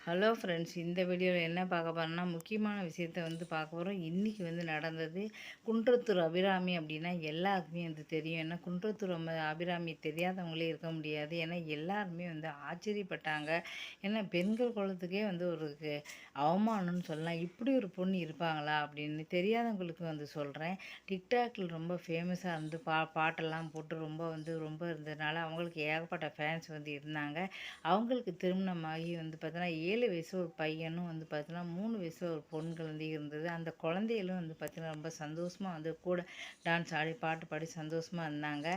Hello friends, இந்த வீடியோவில் என்ன பார்க்க போகிறோம்னா முக்கியமான விஷயத்த பார்க்க போகிறோம். இன்றைக்கி நடந்தது குன்றத்தூர் அபிராமி அப்படின்னா எல்லாருக்குமே தெரியும். ஏன்னா குன்றத்தூர் அபிராமி தெரியாதவங்களே இருக்க முடியாது. ஏன்னா எல்லாருமே ஆச்சரியப்பட்டாங்க. ஏன்னா பெண்கள் குலத்துக்கே ஒரு அவமானம்னு சொல்லலாம். இப்படி ஒரு பொண்ணு இருப்பாங்களா அப்படின்னு தெரியாதவங்களுக்கு சொல்கிறேன். டிக்டாக்ல ரொம்ப ஃபேமஸாக பாட்டெல்லாம் போட்டு ரொம்ப இருந்ததுனால அவங்களுக்கு ஏகப்பட்ட ஃபேன்ஸ் இருந்தாங்க. அவங்களுக்கு திருமணமாகி பார்த்தோன்னா 7 வயசு ஒரு பையனும் பார்த்தோன்னா 3 வயசு ஒரு பொண்கள் இருந்தது. அந்த குழந்தைகளும் பார்த்தீங்கன்னா ரொம்ப சந்தோஷமாக கூட டான்ஸ் ஆடி பாட்டு பாடி சந்தோஷமாக இருந்தாங்க.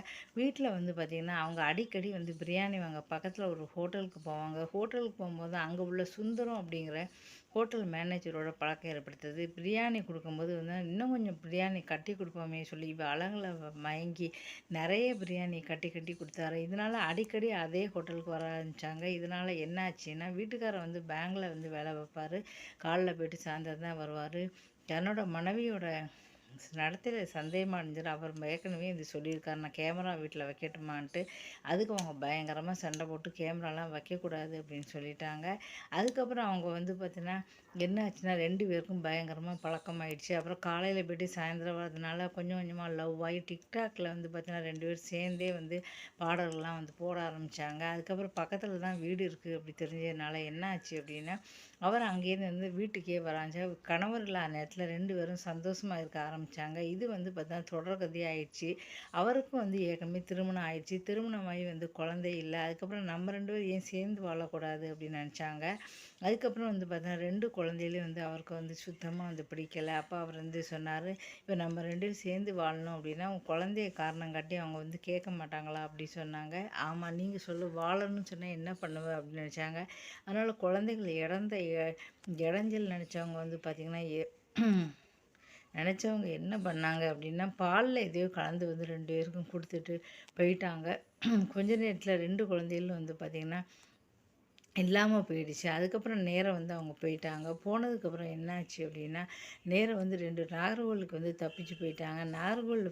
வீட்டில் பார்த்திங்கன்னா அவங்க அடிக்கடி பிரியாணி வாங்க பக்கத்தில் ஒரு ஹோட்டலுக்கு போவாங்க. ஹோட்டலுக்கு போகும்போது அங்கே உள்ள சுந்தரம் அப்படிங்கிற ஹோட்டல் மேனேஜரோட பழக்கம் ஏற்படுத்துது. பிரியாணி கொடுக்கும்போது இன்னும் கொஞ்சம் பிரியாணி கட்டி கொடுப்போமே சொல்லி இவ அழகில் மயங்கி நிறைய பிரியாணி கட்டி கட்டி கொடுத்தாரு. இதனால் அடிக்கடி அதே ஹோட்டலுக்கு வர ஆரம்பித்தாங்க. இதனால் என்ன ஆச்சுன்னா வீட்டுக்காரர் பேங்கில் வேலை பார்ப்பார். காலைல போய்ட்டு சாயந்தரம் தான் வருவார். தன்னோட மனைவியோட நடத்தையில் சந்தேகமாக இருந்துச்சு. அவர் ஏற்கனவே சொல்லியிருக்காரு, நான் கேமரா வீட்டில் வைக்கட்டுமான்ட்டு. அதுக்கு அவங்க பயங்கரமாக சண்டை போட்டு கேமராலாம் வைக்கக்கூடாது அப்படின்னு சொல்லிட்டாங்க. அதுக்கப்புறம் அவங்க பார்த்தீங்கன்னா என்ன ஆச்சுன்னா 2 பேருக்கும் பயங்கரமாக பழக்கமாயிடுச்சு. அப்புறம் காலையில் போய்ட்டு சாயந்தரம் வரதுனால கொஞ்சம் கொஞ்சமாக லவ் ஆகி டிக்டாக்ல பார்த்தீங்கன்னா 2 பேரும் சேர்ந்தே பாடல்கள்லாம் போட ஆரம்பித்தாங்க. அதுக்கப்புறம் பக்கத்தில் தான் வீடு இருக்குது அப்படி தெரிஞ்சதுனால என்ன ஆச்சு அப்படின்னா அவர் அங்கேருந்து வீட்டுக்கே வராங்க. கணவர் இல்லாத நேரத்தில் 2 பேரும் சந்தோஷமாக இருக்க ஆரம்பித்தாங்க. இது பார்த்தா தொடர்கதையாயிடுச்சு. அவருக்கும் ஏற்கனவே திருமணம் ஆயிடுச்சு. திருமணமாகி குழந்தை இல்லை. அதுக்கப்புறம் நம்ம 2 பேரும் ஏன் சேர்ந்து வாழக்கூடாது அப்படின்னு நினச்சாங்க. அதுக்கப்புறம் பார்த்தா 2 குழந்தையிலையும் அவருக்கு சுத்தமாக பிடிக்கலை. அப்போ அவர் சொன்னார், இப்போ நம்ம 2 பேரும் சேர்ந்து வாழணும் அப்படின்னா உன் குழந்தைய காரணம் காட்டி அவங்க கேட்க மாட்டாங்களா அப்படி சொன்னாங்க. ஆமாம், நீங்கள் வாழணும்னு சொன்னால் என்ன பண்ணுவ அப்படின்னு நினச்சாங்க. அதனால் குழந்தைகள் இடைஞ்சல் நினச்சவங்க பார்த்திங்கன்னா நினச்சவங்க என்ன பண்ணாங்க அப்படின்னா பாலில் எதையோ கலந்து 2 பேருக்கும் கொடுத்துட்டு போயிட்டாங்க. கொஞ்ச நேரத்தில் 2 குழந்தைகளும் பார்த்திங்கன்னா இல்லாமல் போயிடுச்சு. அதுக்கப்புறம் நேரம் அவங்க போயிட்டாங்க. போனதுக்கப்புறம் என்னாச்சு அப்படின்னா நேரம் 2 நாகர்கோவிலுக்கு தப்பிச்சு போயிட்டாங்க. நாகர்கோவில்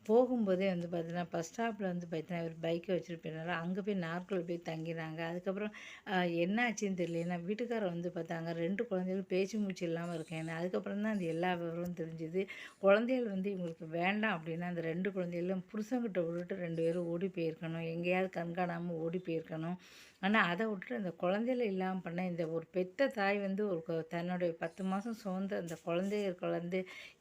போகும்போதே பார்த்தீங்கன்னா பஸ் ஸ்டாப்பில் பார்த்தீங்கன்னா ஒரு பைக்கை வச்சுட்டு போயிருந்தாரு. அங்கே போய் நாகர்கோவில் போய் தங்கினாங்க. அதுக்கப்புறம் என்ன ஆச்சுன்னு தெரியல. வீட்டுக்காரர் பார்த்தாங்க 2 குழந்தைகளும் பேச்சு மூச்சு இல்லாமல் இருக்கேன். அதுக்கப்புறம் தான் அந்த எல்லா விவரமும் தெரிஞ்சுது. குழந்தைகள் இவங்களுக்கு வேண்டாம் அப்படின்னா அந்த 2 குழந்தைகளும் புருஷங்கிட்ட விட்டுட்டு 2 பேரும் ஓடி போயிருக்கணும். எங்கேயாவது கண்காணாமல் ஓடி போயிருக்கணும். ஆனால் அதை விட்டுட்டு அந்த குழந்தையில இல்லாமல் பண்ண இந்த ஒரு பெத்த தாய் தன்னுடைய 10 மாதம் சுமந்த அந்த குழந்தைய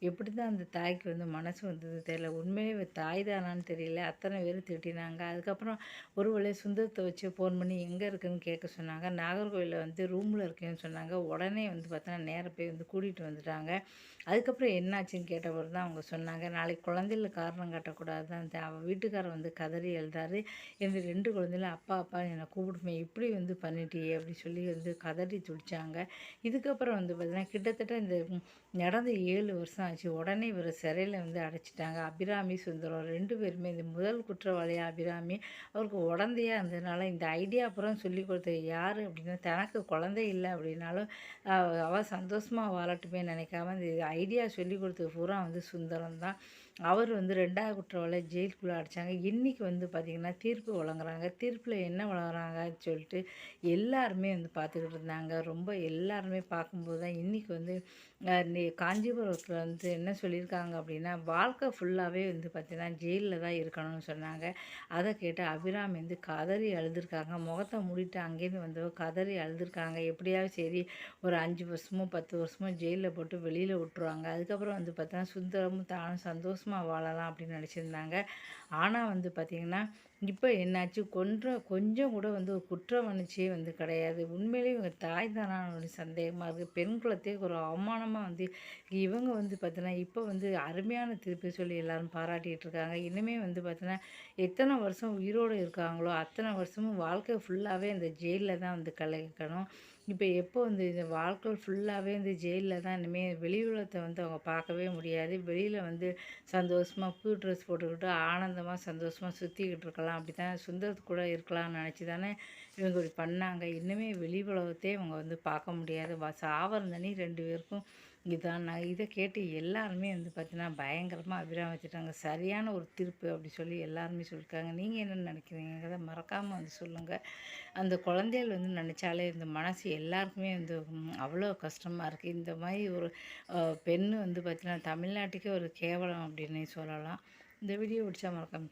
எப்படி தான் அந்த தாய்க்கு மனசு வந்தது தெரியல. உண்மையிலே தாய் தானான்னு தெரியல. அத்தனை பேர் திட்டினாங்க. அதுக்கப்புறம் ஒரு வேளை சுந்தரத்தை வச்சு ஃபோன் பண்ணி எங்கே இருக்குன்னு கேட்க சொன்னாங்க. நாகர்கோவிலில் ரூமில் இருக்கேன்னு சொன்னாங்க. உடனே பார்த்தோன்னா நேராக போய் கூட்டிகிட்டு வந்துட்டாங்க. அதுக்கப்புறம் என்னாச்சுன்னு கேட்டவர் தான் அவங்க சொன்னாங்க, நாளைக்கு குழந்தையில காரணம் காட்டக்கூடாது தான் அவள் வீட்டுக்காரர் கதறி எழுதாரு. என்னுடைய 2 குழந்தைகளும் அப்பா அப்பா என்னை கூப்பிடுமே இப்படி பண்ணிட்டியே அப்படி சொல்லி கதறி துடித்தாங்க. இதுக்கப்புறம் பார்த்தீங்கன்னா கிட்டத்தட்ட இந்த நடந்து 7 வருஷம் ஆச்சு. உடனே இவர் சிறையில் அடைச்சிட்டாங்க. அபிராமி சுந்தரம் 2 பேருமே இந்த முதல் குற்றவாளியாக அபிராமி அவருக்கு உடந்தையாக இருந்ததுனால இந்த ஐடியா அப்புறம் சொல்லி கொடுத்தது யார் அப்படின்னா தனக்கு குழந்தை இல்லை அப்படின்னாலும் அவள் சந்தோஷமாக வாழட்டுமே நினைக்காம இந்த ஐடியா சொல்லி கொடுத்தது பூரா சுந்தரம் தான். அவர் 2வது குற்றவாளி ஜெயிலுக்குள்ளே அடைச்சாங்க. இன்றைக்கி பார்த்திங்கன்னா தீர்ப்பு வழங்குறாங்க. தீர்ப்பில் என்ன வழங்குறாங்கன்னு சொல்லிட்டு எல்லாருமே பார்த்துக்கிட்டு இருந்தாங்க. ரொம்ப எல்லாருமே பார்க்கும்போது தான் இன்றைக்கி காஞ்சிபுரத்தில் என்ன சொல்லியிருக்காங்க அப்படின்னா வாழ்க்கை ஃபுல்லாகவே பார்த்திங்கன்னா ஜெயிலில் தான் இருக்கணும்னு சொன்னாங்க. அதை கேட்டு அபிராமி கதறி அழுதுருக்காங்க. முகத்தை மூடிட்டு அங்கேருந்து கதறி அழுதுருக்காங்க. எப்படியாவது சரி ஒரு 5 வருஷமோ 10 வருஷமோ ஜெயிலில் போட்டு வெளியில் விட்டுருவாங்க. அதுக்கப்புறம் பார்த்தோன்னா சுந்தரமும் தானும் சந்தோஷமாக வாழலாம் அப்படின்னு நினச்சிருந்தாங்க. ஆனால் பார்த்திங்கன்னா இப்போ என்னாச்சு கொஞ்சம் கூட ஒரு குற்ற உணர்ச்சியே கிடையாது. உண்மையிலேயே இவங்க தாய் தானான்னு சந்தேகமாக இருக்குது. பெண் குலத்தையே ஒரு அவமானமாக இவங்க பார்த்தீங்கன்னா இப்போ அருமையான தீர்ப்பு சொல்லி எல்லாரும் பாராட்டிகிட்டு இருக்காங்க. இனிமேல் பார்த்தீங்கன்னா எத்தனை வருஷம் உயிரோடு இருக்காங்களோ அத்தனை வருஷமும் வாழ்க்கை ஃபுல்லாகவே அந்த ஜெயிலில் தான் கழிக்கணும். இப்போ எப்போ இந்த வாழ்க்கை ஃபுல்லாகவே ஜெயிலில் தான் இனிமேல் வெளி உலகத்தை அவங்க பார்க்கவே முடியாது. வெளியில் சந்தோஷமாக புது ட்ரெஸ் போட்டுக்கிட்டு ஆனந்தமாக சந்தோஷமாக சுற்றிக்கிட்டு இருக்கலாம். இருக்கலாம், அப்படி தான் சுந்தரத்து கூட இருக்கலாம்னு நினச்சி தானே இவங்க இப்படி பண்ணாங்க. இன்னுமே வெளி உலகத்தையே இவங்க வந்து பார்க்க முடியாது. சாவரந்தனி 2 பேருக்கும் இதான். நான் இதை கேட்டு எல்லாருமே வந்து பார்த்தீங்கன்னா பயங்கரமாக அபிராமி வச்சுட்டாங்க. சரியான ஒரு தீர்ப்பு அப்படி சொல்லி எல்லாருமே சொல்லியிருக்காங்க. நீங்கள் என்ன நினைக்கிறீங்கிறத மறக்காமல் வந்து சொல்லுங்கள். அந்த குழந்தைகள் வந்து நினச்சாலே இந்த மனசு எல்லாருக்குமே வந்து அவ்வளோ கஷ்டமாக இருக்குது. இந்த மாதிரி ஒரு பெண்ணு வந்து பார்த்தீங்கன்னா தமிழ்நாட்டுக்கே ஒரு கேவலம் அப்படின்னே சொல்லலாம். இந்த வீடியோ பிடிச்சா மறக்காம